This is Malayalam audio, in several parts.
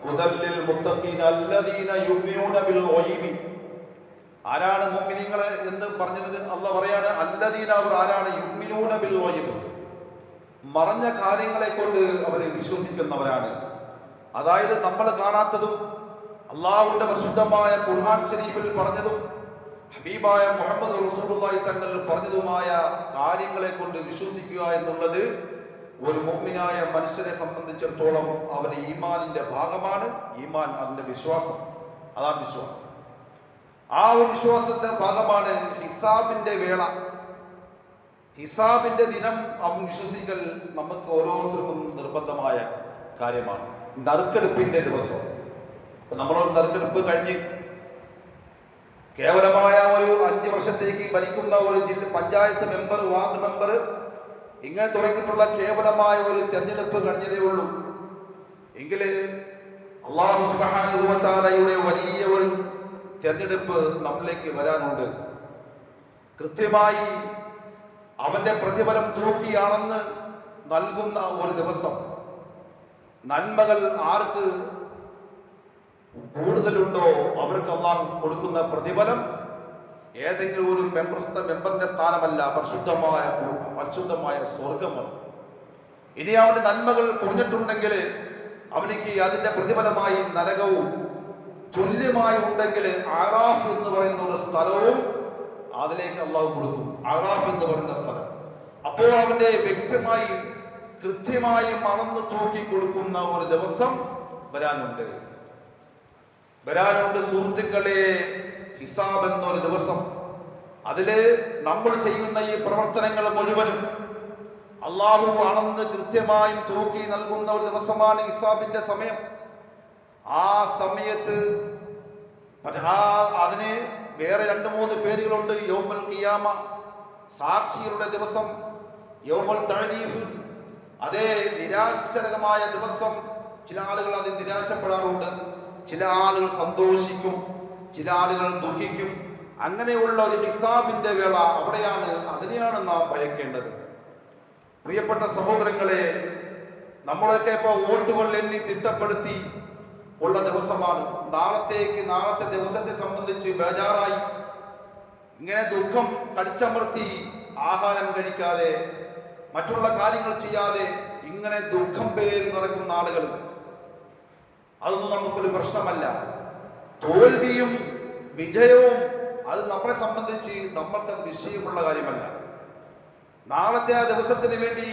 ഹുദൽ മുത്തഖീന അല്ലദീന യുമിനൂന ബിൽ ഗൈബി. ആരാണ് മുഅ്മിനീങ്ങൾ എന്ന് പറഞ്ഞതിന് അല്ലാഹ് പറയാണ് അല്ലദീന, അവർ ആരാണ്? യുമിനൂന ബിൽ ഗൈബ്, മറഞ്ഞ കാര്യങ്ങളെ കൊണ്ട് അവർ വിശ്വസിക്കുന്നവരാണ്. അതായത് നമ്മൾ കാണാത്തതും അള്ളാഹുവിന്റെ പരിശുദ്ധമായ ഖുർആൻ ശരീഫിൽ പറഞ്ഞതും ഹബീബായ മുഹമ്മദ് റസൂലുള്ളാഹി തങ്ങൾ പറഞ്ഞതുമായ കാര്യങ്ങളെ കൊണ്ട് വിശ്വസിക്കുക എന്നുള്ളത് ഒരു മുഅ്മിനായ മനുഷ്യനെ സംബന്ധിച്ചിടത്തോളം അവന്റെ ഈമാനിന്റെ ഭാഗമാണ്. ഈമാൻ അതിന്റെ വിശ്വാസം, അതാണ് വിശ്വാസം. ആ ഒരു വിശ്വാസത്തിന്റെ ഭാഗമാണ് ഹിസാബിന്റെ വേള, ഹിസാബിന്റെ ദിനം അവൻ വിശ്വസിക്കൽ നമുക്ക് ഓരോരുത്തർക്കും നിർബന്ധമായ കാര്യമാണ്. നറുക്കെടുപ്പിന്റെ ദിവസം, നമ്മളൊരു നറുക്കെടുപ്പ് കഴിഞ്ഞ് കേവലമായ ഒരു 5 വർഷത്തേക്ക് ഭരിക്കുന്ന ഒരു പഞ്ചായത്ത് മെമ്പർ, വാർഡ് മെമ്പർ, ഇങ്ങനെ തുടങ്ങിയിട്ടുള്ള കേവലമായ ഒരു തെരഞ്ഞെടുപ്പ് കഴിഞ്ഞതേ ഉള്ളൂ. എങ്കില് അല്ലാഹു സുബ്ഹാനഹു വ തആലയുടെ വലിയ ഒരു തെരഞ്ഞെടുപ്പ് നമ്മളിലേക്ക് വരാനുണ്ട്. കൃത്യമായി അവന്റെ പ്രതിഫലം തൂക്കിയാണെന്ന് നൽകുന്ന ഒരു ദിവസം. നന്മകൾ ആർക്ക് കൂടുതലുണ്ടോ അവർക്ക് അല്ലാഹു കൊടുക്കുന്ന പ്രതിഫലം ഏതെങ്കിലും ഒരു മെമ്പറിന്റെ സ്ഥാനമല്ല, പരിശുദ്ധമായ സ്വർഗമാണ്. ഇനി അവന്റെ നന്മകൾ കുറഞ്ഞിട്ടുണ്ടെങ്കിൽ അവനിക്ക് അതിന്റെ പ്രതിഫലമായി നരകവും തുല്യമായി ഉണ്ടെങ്കിൽ ആറാഫ് എന്ന് പറയുന്ന ഒരു സ്ഥലവും അതിലേക്ക് അള്ളാഹു കൊടുക്കും. ആറാഫ് എന്ന് പറയുന്ന സ്ഥലം. അപ്പോൾ അവന്റെ വ്യക്തമായി കൃത്യമായി മറന്നു തൂക്കി കൊടുക്കുന്ന ഒരു ദിവസം വരാനുണ്ട്. സുഹൃത്തുക്കളെ, ഹിസാബ് എന്നൊരു ദിവസം. അതില് നമ്മൾ ചെയ്യുന്ന ഈ പ്രവർത്തനങ്ങൾ മുഴുവനും അള്ളാഹു അളന്ന് കൃത്യമായും തൂക്കി നൽകുന്ന ഒരു ദിവസമാണ് ഹിസാബിന്റെ സമയം. ആ സമയത്ത് അതിന് വേറെ 2-3 പേരുകളുണ്ട്. യൗമുൽ ഖിയാമ, സാക്ഷികളുടെ ദിവസം. യൗമുൽ തഅരീഫ്, അതേ നിരാശകരമായ ദിവസം. ചില ആളുകൾ അതിൽ നിരാശപ്പെടാറുണ്ട്, ചില ആളുകൾ സന്തോഷിക്കും, ചില ആളുകൾ ദുഃഖിക്കും. അങ്ങനെയുള്ള ഒരു ഹിസാബിന്റെ വേള അവിടെയാണ്, അതിനെയാണ് നാം ഭയക്കേണ്ടത്. പ്രിയപ്പെട്ട സഹോദരങ്ങളെ, നമ്മളൊക്കെ ഇപ്പോൾ വോട്ടുകൾ എണ്ണി തിട്ടപ്പെടുത്തി ഉള്ള ദിവസമാണ്. നാളത്തെ ദിവസത്തെ സംബന്ധിച്ച് ബേജാറായി ഇങ്ങനെ ദുഃഖം കടിച്ചമർത്തി ആഹാരം കഴിക്കാതെ മറ്റുള്ള കാര്യങ്ങൾ ചെയ്യാതെ ഇങ്ങനെ ദുഃഖം പേറി നടക്കുന്ന ആളുകൾ, അതൊന്നും നമുക്കൊരു പ്രശ്നമല്ല. തോൽവിയും വിജയവും അത് നമ്മളെ സംബന്ധിച്ച് നമ്മൾക്ക് വിഷയമുള്ള കാര്യമല്ല. നാളത്തെ ആ ദിവസത്തിന് വേണ്ടി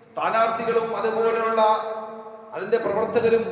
സ്ഥാനാർത്ഥികളും അതുപോലെയുള്ള അതിന്റെ പ്രവർത്തകരും